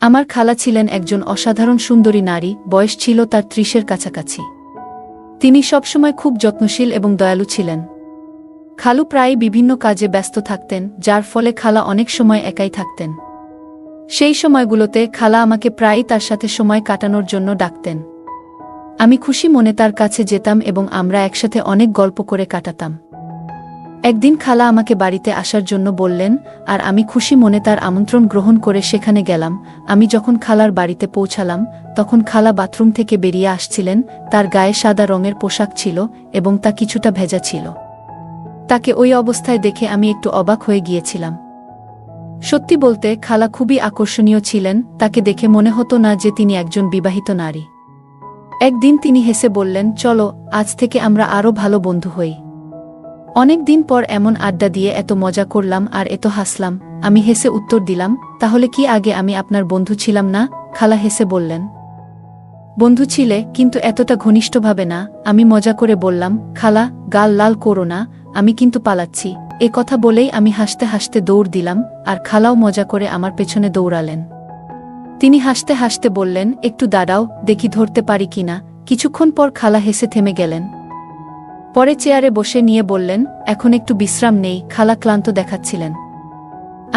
আমার খালা ছিলেন একজন অসাধারণ সুন্দরী নারী, বয়স ছিল তার ৩০-এর কাছাকাছি। তিনি সবসময় খুব যত্নশীল এবং দয়ালু ছিলেন। খালু প্রায়ই বিভিন্ন কাজে ব্যস্ত থাকতেন, যার ফলে খালা অনেক সময় একাই থাকতেন। সেই সময়গুলোতে খালা আমাকে প্রায়ই তার সাথে সময় কাটানোর জন্য ডাকতেন। আমি খুশি মনে তার কাছে যেতাম এবং আমরা একসাথে অনেক গল্প করে কাটাতাম। একদিন খালা আমাকে বাড়িতে আসার জন্য বললেন, আর আমি খুশি মনে তার আমন্ত্রণ গ্রহণ করে সেখানে গেলাম। আমি যখন খালার বাড়িতে পৌঁছালাম, তখন খালা বাথরুম থেকে বেরিয়ে আসছিলেন। তার গায়ে সাদা রঙের পোশাক ছিল এবং তা কিছুটা ভেজা ছিল। তাকে ওই অবস্থায় দেখে আমি একটু অবাক হয়ে গিয়েছিলাম। সত্যি বলতে খালা খুবই আকর্ষণীয় ছিলেন, তাকে দেখে মনে হতো না যে তিনি একজন বিবাহিত নারী। একদিন তিনি হেসে বললেন, চলো আজ থেকে আমরা আরও ভালো বন্ধু হই। অনেক দিন পর এমন আড্ডা দিয়ে এত মজা করলাম আর এত হাসলাম। আমি হেসে উত্তর দিলাম, তাহলে কি আগে আমি আপনার বন্ধু ছিলাম না? খালা হেসে বললেন, বন্ধু ছিলে, কিন্তু এতটা ঘনিষ্ঠভাবে না। আমি মজা করে বললাম, খালা গাল লাল করো না, আমি কিন্তু পালাচ্ছি। এ কথা বলেই আমি হাসতে হাসতে দৌড় দিলাম, আর খালাও মজা করে আমার পেছনে দৌড়ালেন। তিনি হাসতে হাসতে বললেন, একটু দাঁড়াও, দেখি ধরতে পারি কিনা। কিছুক্ষণ পর খালা হেসে থেমে গেলেন। পরে চেয়ারে বসে নিয়ে বললেন, এখন একটু বিশ্রাম নেই। খালা ক্লান্ত দেখাচ্ছিলেন।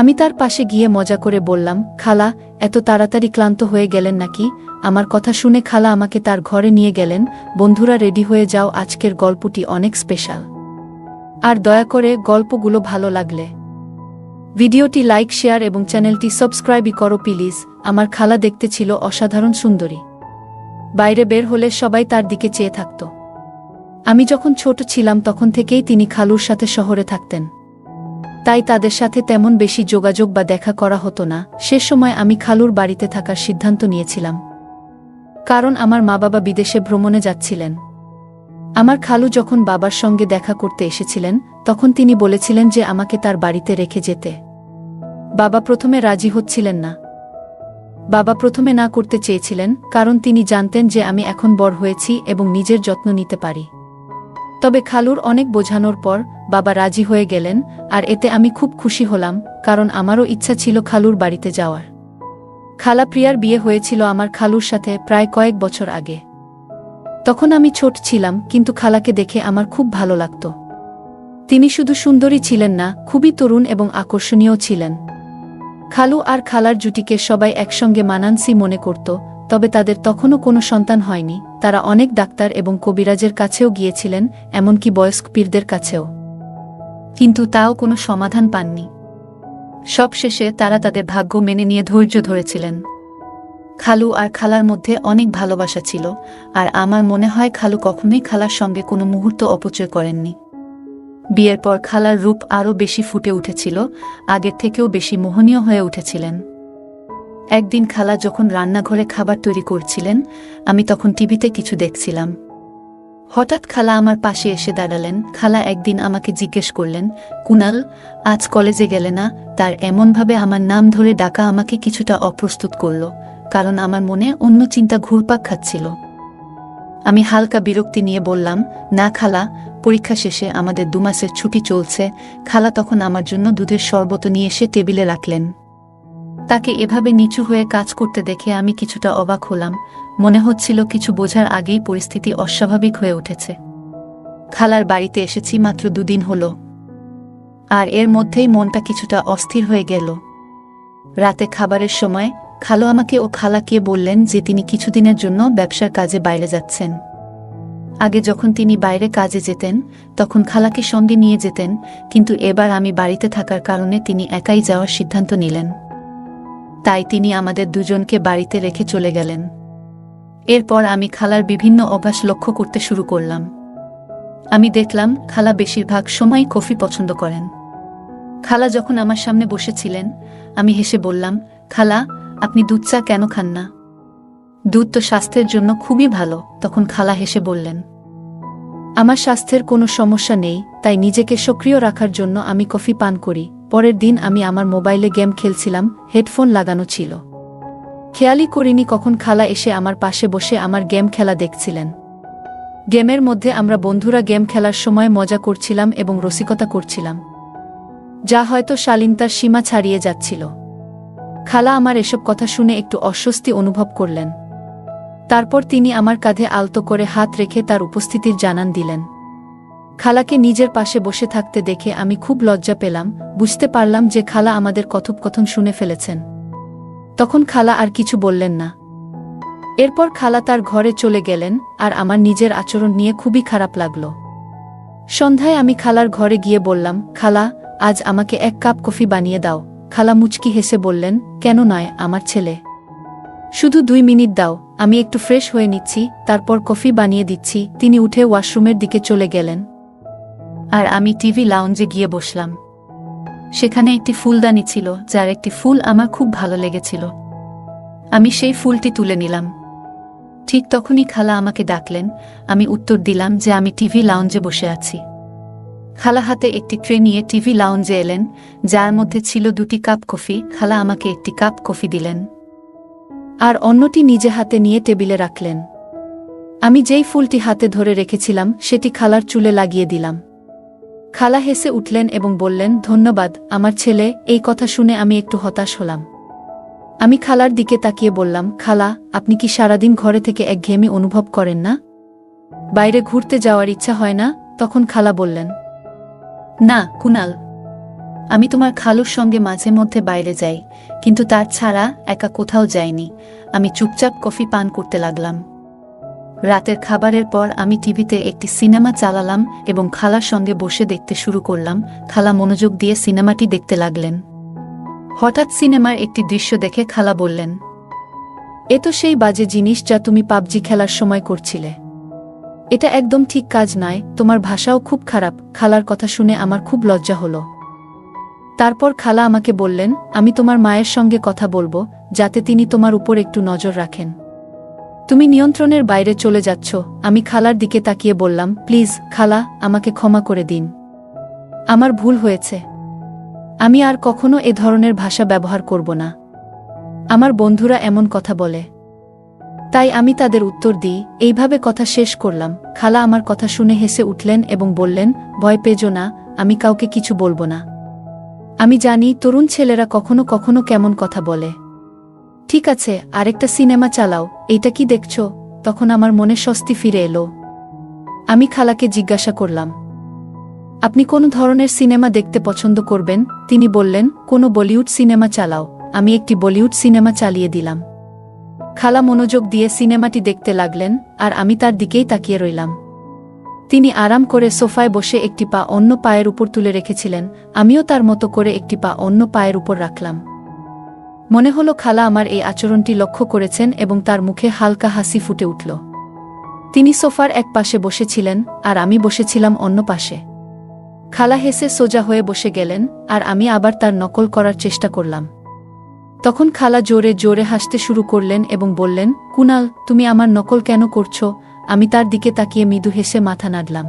আমি তার পাশে গিয়ে মজা করে বললাম, খালা এত তাড়াতাড়ি ক্লান্ত হয়ে গেলেন নাকি? আমার কথা শুনে খালা আমাকে তার ঘরে নিয়ে গেলেন। বন্ধুরা রেডি হয়ে যাও, আজকের গল্পটি অনেক স্পেশাল। আর দয়া করে গল্পগুলো ভালো লাগলে ভিডিওটি লাইক, শেয়ার এবং চ্যানেলটি সাবস্ক্রাইবই করো প্লিজ। আমার খালা দেখতে ছিল অসাধারণ সুন্দরী। বাইরে বের হলে সবাই তার দিকে চেয়ে থাকত। আমি যখন ছোট ছিলাম তখন থেকেই তিনি খালুর সাথে শহরে থাকতেন, তাই তাদের সাথে তেমন বেশি যোগাযোগ বা দেখা করা হতো না। সে সময় আমি খালুর বাড়িতে থাকার সিদ্ধান্ত নিয়েছিলাম, কারণ আমার মা বাবা বিদেশে ভ্রমণে যাচ্ছিলেন। আমার খালু যখন বাবার সঙ্গে দেখা করতে এসেছিলেন, তখন তিনি বলেছিলেন যে আমাকে তার বাড়িতে রেখে যেতে। বাবা প্রথমে রাজি হচ্ছিলেন না। বাবা প্রথমে না করতে চেয়েছিলেন, কারণ তিনি জানতেন যে আমি এখন বড় হয়েছি এবং নিজের যত্ন নিতে পারি। তবে খালুর অনেক বোঝানোর পর বাবা রাজি হয়ে গেলেন, আর এতে আমি খুব খুশি হলাম, কারণ আমারও ইচ্ছা ছিল খালুর বাড়িতে যাওয়ার। খালা প্রিয়ার বিয়ে হয়েছিল আমার খালুর সাথে প্রায় কয়েক বছর আগে। তখন আমি ছোট ছিলাম, কিন্তু খালাকে দেখে আমার খুব ভালো লাগত। তিনি শুধু সুন্দরী ছিলেন না, খুবই তরুণ এবং আকর্ষণীয় ছিলেন। খালু আর খালার জুটিকে সবাই একসঙ্গে মানানসই মনে করত, তবে তাদের তখনও কোনো সন্তান হয়নি। তারা অনেক ডাক্তার এবং কবিরাজের কাছেও গিয়েছিলেন, এমনকি বয়স্ক পীরদের কাছেও, কিন্তু তাও কোনো সমাধান পাননি। সবশেষে তারা তাদের ভাগ্য মেনে নিয়ে ধৈর্য ধরেছিলেন। খালু আর খালার মধ্যে অনেক ভালোবাসা ছিল, আর আমার মনে হয় খালু কখনোই খালার সঙ্গে কোনো মুহূর্ত অপচয় করেননি। বিয়ের পর খালার রূপ আরও বেশি ফুটে উঠেছিল, আগের থেকেও বেশি মোহনীয় হয়ে উঠেছিলেন। একদিন খালা যখন রান্নাঘরে খাবার তৈরি করছিলেন, আমি তখন টিভিতে কিছু দেখছিলাম। হঠাৎ খালা আমার পাশে এসে দাঁড়ালেন। খালা একদিন আমাকে জিজ্ঞেস করলেন, কুনাল আজ কলেজে গেলে না? তার এমনভাবে আমার নাম ধরে ডাকা আমাকে কিছুটা অপ্রস্তুত করল, কারণ আমার মনে অন্য চিন্তা ঘুরপাক খাচ্ছিল। আমি হালকা বিরক্তি নিয়ে বললাম, না খালা, পরীক্ষা শেষে আমাদের 2 মাসের ছুটি চলছে। খালা তখন আমার জন্য দুধের শরবত নিয়ে এসে টেবিলে রাখলেন। তাকে এভাবে নিচু হয়ে কাজ করতে দেখে আমি কিছুটা অবাক হলাম। মনে হচ্ছিল কিছু বোঝার আগেই পরিস্থিতি অস্বাভাবিক হয়ে উঠেছে। খালার বাড়িতে এসেছি মাত্র 2 দিন হলো, আর এর মধ্যেই মনটা কিছুটা অস্থির হয়ে গেল। রাতে খাবারের সময় খালু আমাকে ও খালাকে বললেন যে তিনি কিছুদিনের জন্য ব্যবসার কাজে বাইরে যাচ্ছেন। আগে যখন তিনি বাইরে কাজে যেতেন, তখন খালাকে সঙ্গে নিয়ে যেতেন, কিন্তু এবার আমি বাড়িতে থাকার কারণে তিনি একাই যাওয়ার সিদ্ধান্ত নিলেন। তাই তিনি আমাদের দুজনকে বাড়িতে রেখে চলে গেলেন। এরপর আমি খালার বিভিন্ন অভ্যাস লক্ষ্য করতে শুরু করলাম। আমি দেখলাম খালা বেশিরভাগ সময় কফি পছন্দ করেন। খালা যখন আমার সামনে বসেছিলেন, আমি হেসে বললাম, খালা আপনি দুধ চা কেন খান না? দুধ তো স্বাস্থ্যের জন্য খুবই ভালো। তখন খালা হেসে বললেন, আমার স্বাস্থ্যের কোনো সমস্যা নেই, তাই নিজেকে সক্রিয় রাখার জন্য আমি কফি পান করি। পরের দিন আমি আমার মোবাইলে গেম খেলছিলাম, হেডফোন লাগানো ছিল। খেয়ালই করিনি কখন খালা এসে আমার পাশে বসে আমার গেম খেলা দেখছিলেন। গেমের মধ্যে আমরা বন্ধুরা গেম খেলার সময় মজা করছিলাম এবং রসিকতা করছিলাম, যা হয়তো শালীনতার সীমা ছাড়িয়ে যাচ্ছিল। খালা আমার এসব কথা শুনে একটু অস্বস্তি অনুভব করলেন। তারপর তিনি আমার কাঁধে আলতো করে হাত রেখে তার উপস্থিতির জানান দিলেন। খালাকে নিজের পাশে বসে থাকতে দেখে আমি খুব লজ্জা পেলাম, বুঝতে পারলাম যে খালা আমাদের কথোপকথন শুনে ফেলেছেন। তখন খালা আর কিছু বললেন না। এরপর খালা তার ঘরে চলে গেলেন, আর আমার নিজের আচরণ নিয়ে খুবই খারাপ লাগল। সন্ধ্যায় আমি খালার ঘরে গিয়ে বললাম, খালা, আজ আমাকে 1 কাপ কফি বানিয়ে দাও। খালা মুচকি হেসে বললেন, কেন নয় আমার ছেলে, শুধু 2 মিনিট দাও, আমি একটু ফ্রেশ হয়ে নিচ্ছি, তারপর কফি বানিয়ে দিচ্ছি। তিনি উঠে ওয়াশরুমের দিকে চলে গেলেন, আর আমি টিভি লাউঞ্জে গিয়ে বসলাম। সেখানে একটি ফুলদানি ছিল, যার একটি ফুল আমার খুব ভালো লেগেছিল। আমি সেই ফুলটি তুলে নিলাম। ঠিক তখনই খালা আমাকে ডাকলেন। আমি উত্তর দিলাম যে আমি টিভি লাউঞ্জে বসে আছি। খালা হাতে একটি ট্রে নিয়ে টিভি লাউঞ্জে এলেন, যার মধ্যে ছিল 2টি কাপ কফি। খালা আমাকে 1টি কাপ কফি দিলেন, আর অন্যটি নিজে হাতে নিয়ে টেবিলে রাখলেন। আমি যেই ফুলটি হাতে ধরে রেখেছিলাম সেটি খালার চুলে লাগিয়ে দিলাম। খালা হেসে উঠলেন এবং বললেন, ধন্যবাদ আমার ছেলে। এই কথা শুনে আমি একটু হতাশ হলাম। আমি খালার দিকে তাকিয়ে বললাম, খালা, আপনি কি সারাদিন ঘরে থেকে একঘেয়েমি অনুভব করেন না? বাইরে ঘুরতে যাওয়ার ইচ্ছা হয় না? তখন খালা বললেন, না কুনাল, আমি তোমার খালুর সঙ্গে মাঝে মধ্যে বাইরে যাই, কিন্তু তার ছাড়া একা কোথাও যাইনি। আমি চুপচাপ কফি পান করতে লাগলাম। রাতের খাবারের পর আমি টিভিতে একটি সিনেমা চালালাম এবং খালার সঙ্গে বসে দেখতে শুরু করলাম। খালা মনোযোগ দিয়ে সিনেমাটি দেখতে লাগলেন। হঠাৎ সিনেমার একটি দৃশ্য দেখে খালা বললেন, এ তো সেই বাজে জিনিস যা তুমি পাবজি খেলার সময় করছিলে। এটা একদম ঠিক কাজ নয়, তোমার ভাষাও খুব খারাপ। খালার কথা শুনে আমার খুব লজ্জা হলো। তারপর খালা আমাকে বললেন, আমি তোমার মায়ের সঙ্গে কথা বলবো, যাতে তিনি তোমার উপর একটু নজর রাখেন। তুমি নিয়ন্ত্রণের বাইরে চলে যাচ্ছ। আমি খালার দিকে তাকিয়ে বললাম, প্লিজ খালা, আমাকে ক্ষমা করে দিন। আমার ভুল হয়েছে। আমি আর কখনো এ ধরনের ভাষা ব্যবহার করব না। আমার বন্ধুরা এমন কথা বলে, তাই আমি তাদের উত্তর দিই। এইভাবে কথা শেষ করলাম। খালা আমার কথা শুনে হেসে উঠলেন এবং বললেন, ভয় পেজো না, আমি কাউকে কিছু বলবো না। আমি জানি তরুণ ছেলেরা কখনো কখনো কেমন কথা বলে। ঠিক আছে, আরেকটা সিনেমা চালাও। এইটা কি দেখছো? তখন আমার মনে স্বস্তি ফিরে এলো। আমি খালাকে জিজ্ঞাসা করলাম, আপনি কোন ধরনের সিনেমা দেখতে পছন্দ করবেন? তিনি বললেন, কোনো বলিউড সিনেমা চালাও। আমি একটি বলিউড সিনেমা চালিয়ে দিলাম। খালা মনোযোগ দিয়ে সিনেমাটি দেখতে লাগলেন, আর আমি তার দিকেই তাকিয়ে রইলাম। তিনি আরাম করে সোফায় বসে একটি পা অন্য পায়ের উপর তুলে রেখেছিলেন। আমিও তার মতো করে একটি পা অন্য পায়ের উপর রাখলাম। মনে হলো খালা আমার এই আচরণটি লক্ষ্য করেছেন এবং তার মুখে হালকা হাসি ফুটে উঠল। তিনি সোফার এক পাশে বসেছিলেন, আর আমি বসেছিলাম অন্য পাশে। খালা হেসে সোজা হয়ে বসে গেলেন, আর আমি আবার তার নকল করার চেষ্টা করলাম। তখন খালা জোরে জোরে হাসতে শুরু করলেন এবং বললেন, কুনাল, তুমি আমার নকল কেন করছো? আমি তার দিকে তাকিয়ে মৃদু হেসে মাথা নাড়লাম।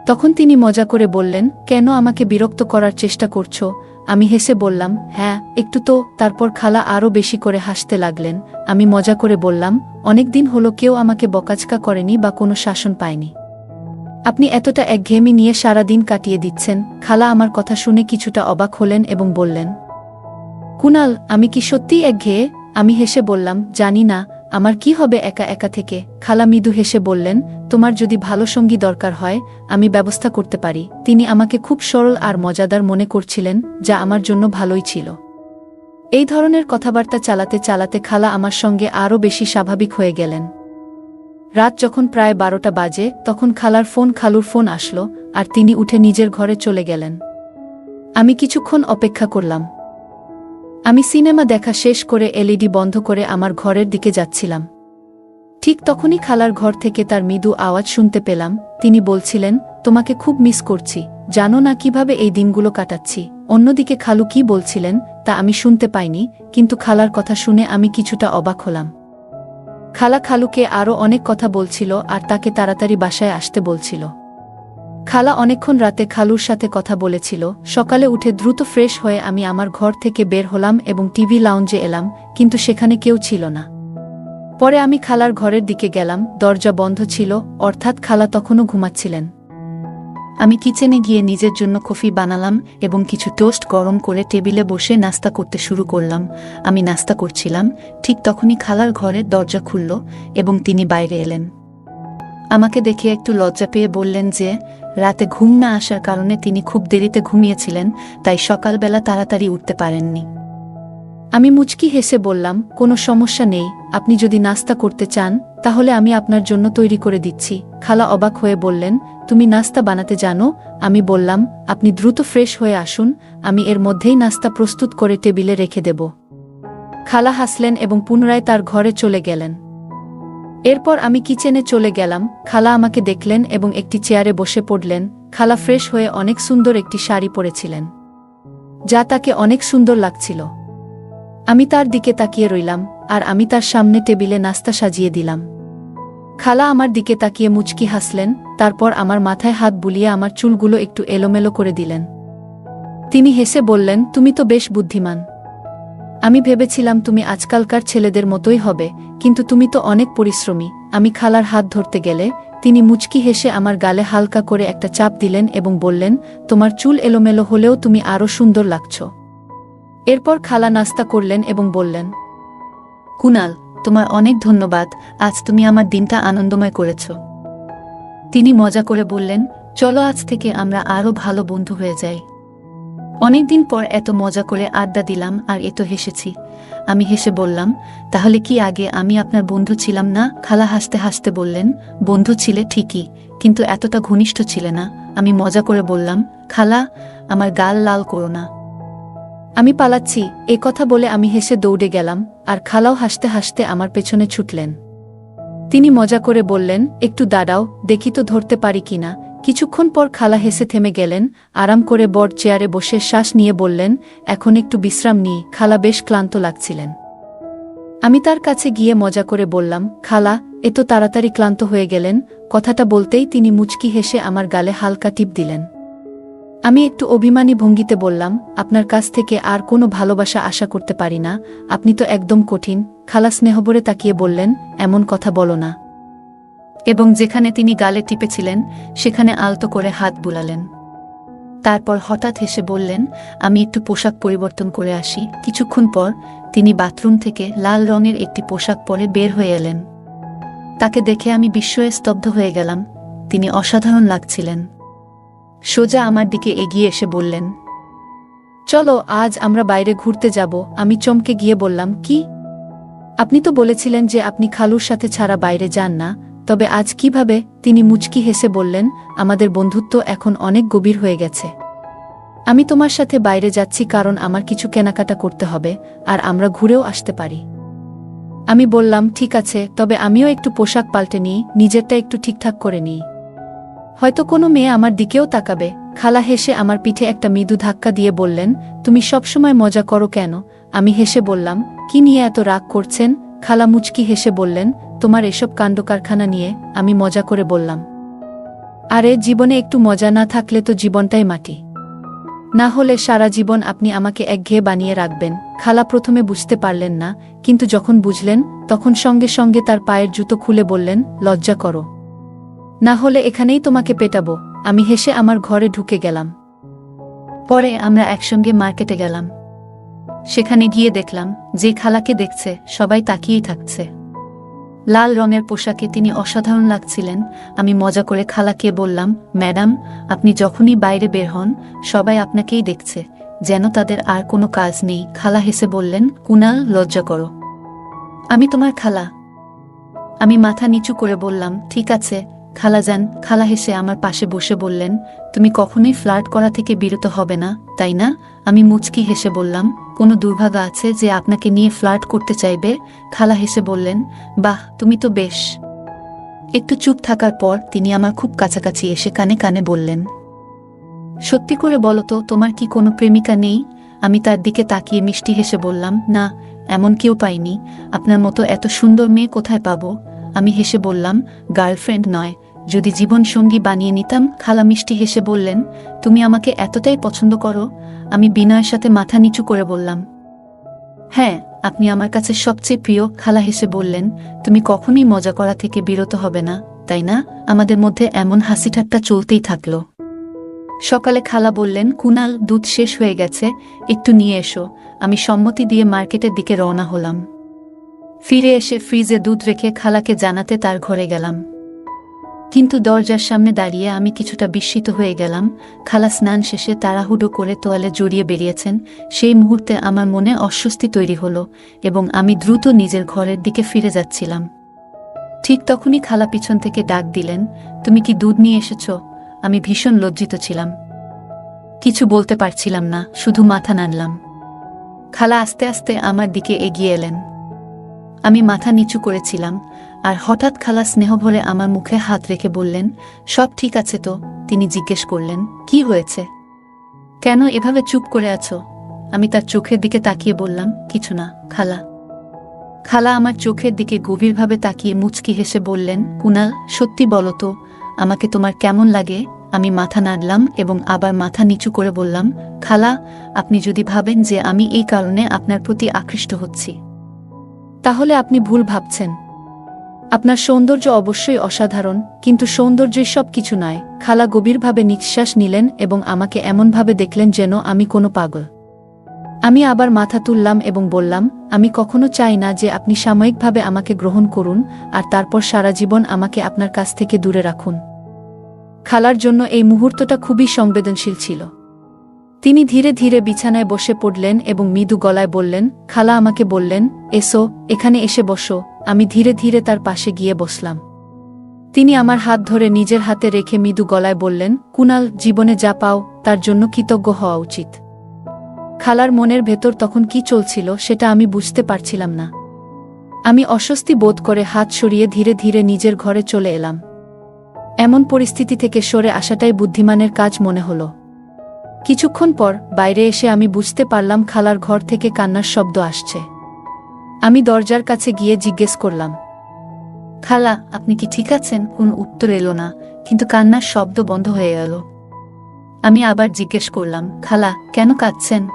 তখন তিনি মজা করে বললেন, কেন আমাকে বিরক্ত করার চেষ্টা করছো? আমি হেসে বললাম, হ্যাঁ একটু তো। তারপর খালা আরও বেশি করে হাসতে লাগলেন। আমি মজা করে বললাম, অনেকদিন হলো কেউ আমাকে বকাঝকা করেনি বা কোনো শাসন পায়নি। আপনি এতটা একঘেয়েমি নিয়ে সারা দিন কাটিয়ে দিচ্ছেন। খালা আমার কথা শুনে কিছুটা অবাক হলেন এবং বললেন, কুনাল, আমি কি সত্যিই একঘেয়ে? আমি হেসে বললাম, জানি না, আমার কি হবে একা একা থেকে। খালা মৃদু হেসে বললেন, তোমার যদি ভালো সঙ্গী দরকার হয়, আমি ব্যবস্থা করতে পারি। তিনি আমাকে খুব সরল আর মজাদার মনে করছিলেন, যা আমার জন্য ভালোই ছিল। এই ধরনের কথাবার্তা চালাতে চালাতে খালা আমার সঙ্গে আরও বেশি স্বাভাবিক হয়ে গেলেন। রাত যখন প্রায় 12টা বাজে, তখন খালুর ফোন আসলো, আর তিনি উঠে নিজের ঘরে চলে গেলেন। আমি কিছুক্ষণ অপেক্ষা করলাম। আমি সিনেমা দেখা শেষ করে এলইডি বন্ধ করে আমার ঘরের দিকে যাচ্ছিলাম। ঠিক তখনই খালার ঘর থেকে তার মৃদু আওয়াজ শুনতে পেলাম। তিনি বলছিলেন, তোমাকে খুব মিস করছি, জানো না কিভাবে এই দিনগুলো কাটাচ্ছি। অন্যদিকে খালু কি বলছিলেন তা আমি শুনতে পাইনি, কিন্তু খালার কথা শুনে আমি কিছুটা অবাক হলাম। খালা খালুকে আরও অনেক কথা বলছিল আর তাকে তাড়াতাড়ি বাসায় আসতে বলছিল। খালা অনেকক্ষণ রাতে খালুর সাথে কথা বলেছিল। সকালে উঠে দ্রুত ফ্রেশ হয়ে আমি আমার ঘর থেকে বের হলাম এবং টিভি লাউঞ্জে এলাম, কিন্তু সেখানে কেউ ছিল না। পরে আমি খালার ঘরের দিকে গেলাম, দরজা বন্ধ ছিল, অর্থাৎ খালা তখনও ঘুমাচ্ছিলেন। আমি কিচেনে গিয়ে নিজের জন্য কফি বানালাম এবং কিছু টোস্ট গরম করে টেবিলে বসে নাস্তা করতে শুরু করলাম। আমি নাস্তা করছিলাম, ঠিক তখনই খালার ঘরের দরজা খুলল এবং তিনি বাইরে এলেন। আমাকে দেখে একটু লজ্জা পেয়ে বললেন যে রাতে ঘুম না আসার কারণে তিনি খুব দেরিতে ঘুমিয়েছিলেন, তাই সকালবেলা তাড়াতাড়ি উঠতে পারেননি। আমি মুচকি হেসে বললাম, কোনো সমস্যা নেই, আপনি যদি নাস্তা করতে চান তাহলে আমি আপনার জন্য তৈরি করে দিচ্ছি। খালা অবাক হয়ে বললেন, তুমি নাস্তা বানাতে জানো? আমি বললাম, আপনি দ্রুত ফ্রেশ হয়ে আসুন, আমি এর মধ্যেই নাস্তা প্রস্তুত করে টেবিলে রেখে দেব। খালা হাসলেন এবং পুনরায় তার ঘরে চলে গেলেন। এরপর আমি কিচেনে চলে গেলাম। খালা আমাকে দেখলেন এবং একটি চেয়ারে বসে পড়লেন। খালা ফ্রেশ হয়ে অনেক সুন্দর একটি শাড়ি পরেছিলেন, যা তাকে অনেক সুন্দর লাগছিল। আমি তার দিকে তাকিয়ে রইলাম আর আমি তার সামনে টেবিলে নাস্তা সাজিয়ে দিলাম। খালা আমার দিকে তাকিয়ে মুচকি হাসলেন, তারপর আমার মাথায় হাত বুলিয়ে আমার চুলগুলো একটু এলোমেলো করে দিলেন। তিনি হেসে বললেন, তুমি তো বেশ বুদ্ধিমান। আমি ভেবেছিলাম তুমি আজকালকার ছেলেদের মতোই হবে, কিন্তু তুমি তো অনেক পরিশ্রমী। আমি খালার হাত ধরতে গেলে তিনি মুচকি হেসে আমার গালে হালকা করে একটা চাপ দিলেন এবং বললেন, তোমার চুল এলোমেলো হলেও তুমি আরও সুন্দর লাগছ। এরপর খালা নাস্তা করলেন এবং বললেন, কুনাল, তোমার অনেক ধন্যবাদ, আজ তুমি আমার দিনটা আনন্দময় করেছ। তিনি মজা করে বললেন, চলো আজ থেকে আমরা আরও ভালো বন্ধু হয়ে যাই। অনেকদিন পর এত মজা করে আড্ডা দিলাম আর এত হেসেছি। আমি হেসে বললাম, তাহলে কি আগে আমি আপনার বন্ধু ছিলাম না? খালা হাসতে হাসতে বললেন, বন্ধু ছিলে ঠিকই, কিন্তু এতটা ঘনিষ্ঠ ছিলে না। আমি মজা করে বললাম, খালা, আমার গাল লাল করো না, আমি পালাচ্ছি। এ কথা বলে আমি হেসে দৌড়ে গেলাম আর খালাও হাসতে হাসতে আমার পেছনে ছুটলেন। তিনি মজা করে বললেন, একটু দাঁড়াও, দেখি তো ধরতে পারি কিনা। কিছুক্ষণ পর খালা হেসে থেমে গেলেন, আরাম করে বড় চেয়ারে বসে শ্বাস নিয়ে বললেন, এখন একটু বিশ্রাম নিই। খালা বেশ ক্লান্ত লাগছিলেন। আমি তার কাছে গিয়ে মজা করে বললাম, খালা, এত তাড়াতাড়ি ক্লান্ত হয়ে গেলেন? কথাটা বলতেই তিনি মুচকি হেসে আমার গালে হালকা টিপ দিলেন। আমি একটু অভিমানী ভঙ্গিতে বললাম, আপনার কাছ থেকে আর কোনো ভালোবাসা আশা করতে পারি না, আপনি তো একদম কঠিন। খালা স্নেহভরে তাকিয়ে বললেন, এমন কথা বলো না, এবং যেখানে তিনি গালে টিপেছিলেন সেখানে আলতো করে হাত বুলালেন। তারপর হঠাৎ হেসে বললেন, আমি একটু পোশাক পরিবর্তন করে আসি। কিছুক্ষণ পর তিনি বাথরুম থেকে লাল রঙের একটি পোশাক পরে বের হয়ে এলেন। তাকে দেখে আমি বিস্ময়ে স্তব্ধ হয়ে গেলাম। তিনি অসাধারণ লাগছিলেন। সোজা আমার দিকে এগিয়ে এসে বললেন, চলো আজ আমরা বাইরে ঘুরতে যাব। আমি চমকে গিয়ে বললাম, কি? আপনি তো বলেছিলেন যে আপনি খালুর সাথে ছাড়া বাইরে যান না, তবে আজ কিভাবে? তিনি মুচকি হেসে বললেন, আমাদের বন্ধুত্ব এখন অনেক গভীর হয়ে গেছে। আমি তোমার সাথে বাইরে যাচ্ছি কারণ আমার কিছু কেনাকাটা করতে হবে আর আমরা ঘুরেও আসতে পারি। আমি বললাম, ঠিক আছে, তবে আমিও একটু পোশাক পাল্টে নিই, নিজেরটা একটু ঠিকঠাক করে নিই, হয়তো কোনো মেয়ে আমার দিকেও তাকাবে। খালা হেসে আমার পিঠে একটা মৃদু ধাক্কা দিয়ে বললেন, তুমি সবসময় মজা করো কেন? আমি হেসে বললাম, কি নিয়ে এত রাগ করছেন? খালা মুচকি হেসে বললেন, তোমার এসব কাণ্ডকারখানা নিয়ে। আমি মজা করে বললাম, আরে জীবনে একটু মজা না থাকলে তো জীবনটাই মাটি। না হলে সারা জীবন আপনি আমাকে একঘেয়ে বানিয়ে রাখবেন। খালা প্রথমে বুঝতে পারলেন না, কিন্তু যখন বুঝলেন তখন সঙ্গে সঙ্গে তার পায়ের জুতো খুলে বললেন, লজ্জা করো, না হলে এখানেই তোমাকে পেটাবো। আমি হেসে আমার ঘরে ঢুকে গেলাম। পরে আমরা একসঙ্গে মার্কেটে গেলাম। সেখানে গিয়ে দেখলাম যে খালাকে দেখছে সবাই তাকিয়েই থাকছে। লাল রঙের পোশাকে তিনি অসাধারণ লাগছিলেন। আমি মজা করে খালাকে বললাম, ম্যাডাম, আপনি যখনই বাইরে বের হন সবাই আপনাকেই দেখছে, যেন তাদের আর কোনো কাজ নেই। খালা হেসে বললেন, কুনাল, লজ্জা করো, আমি তোমার খালা। আমি মাথা নিচু করে বললাম, ঠিক আছে খালাজান। খালা হেসে আমার পাশে বসে বললেন, তুমি কখনোই ফ্লার্ট করা থেকে বিরত হবে না, তাই না? আমি মুচকি হেসে বললাম, কোনো দুর্ভাগা আছে যে আপনাকে নিয়ে ফ্লার্ট করতে চাইবে? খালা হেসে বললেন, বাহ, তুমি তো বেশ। একটু চুপ থাকার পর তিনি আমার খুব কাছাকাছি এসে কানে কানে বললেন, সত্যি করে বলো তো, তোমার কি কোনো প্রেমিকা নেই? আমি তার দিকে তাকিয়ে মিষ্টি হেসে বললাম, না, এমন কেউ পাইনি। আপনার মতো এত সুন্দর মেয়ে কোথায় পাবো? আমি হেসে বললাম, গার্লফ্রেন্ড নয়, যদি জীবন সঙ্গী বানিয়ে নিতাম। খালা মিষ্টি হেসে বললেন, তুমি আমাকে এতটাই পছন্দ করো? আমি বিনয়ের সাথে মাথা নিচু করে বললাম, হ্যাঁ, আপনি আমার কাছে সবচেয়ে প্রিয়। খালা হেসে বললেন, তুমি কখনোই মজা করা থেকে বিরত হবে না, তাই না? আমাদের মধ্যে এমন হাসি ঠাট্টা চলতেই থাকলো। সকালে খালা বললেন, কুনাল, দুধ শেষ হয়ে গেছে, একটু নিয়ে এসো। আমি সম্মতি দিয়ে মার্কেটের দিকে রওনা হলাম। ফিরে এসে ফ্রিজে দুধ রেখে খালাকে জানাতে তার ঘরে গেলাম। কিন্তু দরজার সামনে দাঁড়িয়ে আমি কিছুটা বিস্মিত হয়ে গেলাম। খালা স্নান শেষে তাড়াহুড়ো করে তোয়ালে জড়িয়ে বেরিয়েছেন। সেই মুহূর্তে আমার মনে অস্বস্তি তৈরি হলো এবং আমি দ্রুত নিজের ঘরের দিকে ফিরে যাচ্ছিলাম। ঠিক তখনই খালা পিছন থেকে ডাক দিলেন, তুমি কি দুধ নিয়ে এসেছ? আমি ভীষণ লজ্জিত ছিলাম। কিছু বলতে পারছিলাম না, শুধু মাথা নাড়লাম। খালা আস্তে আস্তে আমার দিকে এগিয়ে এলেন। আমি মাথা নিচু করেছিলাম, আর হঠাৎ খালা স্নেহভরে আমার মুখে হাত রেখে বললেন, সব ঠিক আছে তো? তিনি জিজ্ঞেস করলেন, কি হয়েছে? কেন এভাবে চুপ করে আছো? আমি তার চোখের দিকে তাকিয়ে বললাম, কিছু না খালা। খালা আমার চোখের দিকে গভীরভাবে তাকিয়ে মুচকি হেসে বললেন, কুনাল, সত্যি বলো তো, আমাকে তোমার কেমন লাগে? আমি মাথা নাড়লাম এবং আবার মাথা নিচু করে বললাম, খালা, আপনি যদি ভাবেন যে আমি এই কারণে আপনার প্রতি আকৃষ্ট হচ্ছি, তাহলে আপনি ভুল ভাবছেন। আপনার সৌন্দর্য অবশ্যই অসাধারণ, কিন্তু সৌন্দর্যই সব কিছু নয়। খালা গভীরভাবে নিঃশ্বাস নিলেন এবং আমাকে এমনভাবে দেখলেন যেন আমি কোনো পাগল। আমি আবার মাথা তুললাম এবং বললাম, আমি কখনো চাই না যে আপনি সাময়িকভাবে আমাকে গ্রহণ করুন আর তারপর সারা জীবন আমাকে আপনার কাছ থেকে দূরে রাখুন। খালার জন্য এই মুহূর্তটা খুবই সংবেদনশীল ছিল। তিনি ধীরে ধীরে বিছানায় বসে পড়লেন এবং মৃদু গলায় বললেন, খালা আমাকে বললেন, এসো, এখানে এসে বসো। আমি ধীরে ধীরে তার পাশে গিয়ে বসলাম। তিনি আমার হাত ধরে নিজের হাতে রেখে মৃদু গলায় বললেন, কুনাল, জীবনে যা পাও তার জন্য কৃতজ্ঞ হওয়া উচিত। খালার মনের ভেতর তখন কি চলছিল সেটা আমি বুঝতে পারছিলাম না। আমি অস্বস্তি বোধ করে হাত সরিয়ে ধীরে ধীরে নিজের ঘরে চলে এলাম। এমন পরিস্থিতি থেকে সরে আসাটাই বুদ্ধিমানের কাজ মনে হলো। কিছুক্ষণ পর বাইরে এসে আমি বুঝতে পারলাম খালার ঘর থেকে কান্নার শব্দ আসছে। আমি দরজার কাছে গিয়ে জিজ্ঞেস করলাম, খালা, আপনি কি ঠিক আছেন? কোনো উত্তর এলো না, কিন্তু কান্নার শব্দ বন্ধ হয়ে গেল। আমি আবার জিজ্ঞেস করলাম, খালা, কেন কাঁদছেন?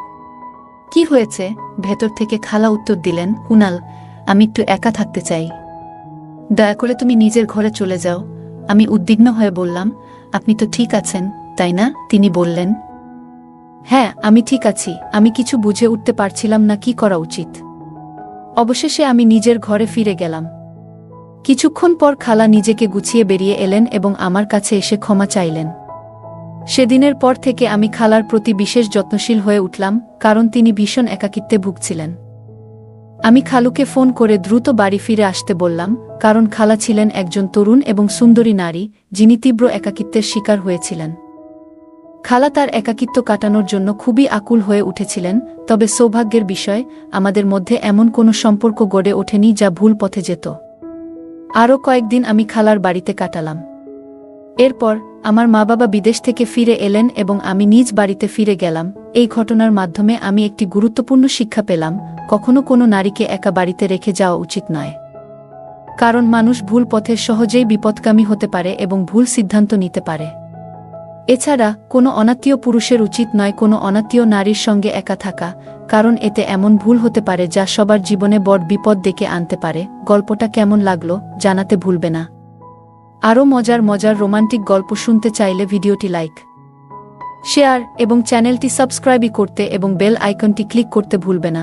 কি হয়েছে? ভেতর থেকে খালা উত্তর দিলেন, কুনাল, আমি একটু একা থাকতে চাই। দয়া করে তুমি নিজের ঘরে চলে যাও। আমি উদ্বিগ্ন হয়ে বললাম, আপনি তো ঠিক আছেন, তাই না? তিনি বললেন, হ্যাঁ, আমি ঠিক আছি। আমি কিছু বুঝে উঠতে পারছিলাম না কি করা উচিত। অবশেষে আমি নিজের ঘরে ফিরে গেলাম। কিছুক্ষণ পর খালা নিজেকে গুছিয়ে বেরিয়ে এলেন এবং আমার কাছে এসে ক্ষমা চাইলেন। সেদিনের পর থেকে আমি খালার প্রতি বিশেষ যত্নশীল হয়ে উঠলাম, কারণ তিনি ভীষণ একাকিত্বে ভুগছিলেন। আমি খালুকে ফোন করে দ্রুত বাড়ি ফিরে আসতে বললাম, কারণ খালা ছিলেন একজন তরুণ এবং সুন্দরী নারী, যিনি তীব্র একাকিত্বের শিকার হয়েছিলেন। খালা তার একাকিত্ব কাটানোর জন্য খুবই আকুল হয়ে উঠেছিলেন, তবে সৌভাগ্যের বিষয়, আমাদের মধ্যে এমন কোনো সম্পর্ক গড়ে ওঠেনি যা ভুল পথে যেত। আরও কয়েকদিন আমি খালার বাড়িতে কাটালাম। এরপর আমার মা-বাবা বিদেশ থেকে ফিরে এলেন এবং আমি নিজ বাড়িতে ফিরে গেলাম। এই ঘটনার মাধ্যমে আমি একটি গুরুত্বপূর্ণ শিক্ষা পেলাম, কখনো কোনো নারীকে একা বাড়িতে রেখে যাওয়া উচিত নয়। কারণ মানুষ ভুল পথে সহজেই বিপদগামী হতে পারে এবং ভুল সিদ্ধান্ত নিতে পারে। এছাড়া কোনো অনাত্মীয় পুরুষের উচিত নয় কোনো অনাত্মীয় নারীর সঙ্গে একা থাকা, কারণ এতে এমন ভুল হতে পারে যা সবার জীবনে বড় বিপদ ডেকে আনতে পারে। গল্পটা কেমন লাগলো জানাতে ভুলবে না। আরও মজার মজার রোমান্টিক গল্প শুনতে চাইলে ভিডিওটি লাইক, শেয়ার এবং চ্যানেলটি সাবস্ক্রাইব করতে এবং বেল আইকনটি ক্লিক করতে ভুলবে না।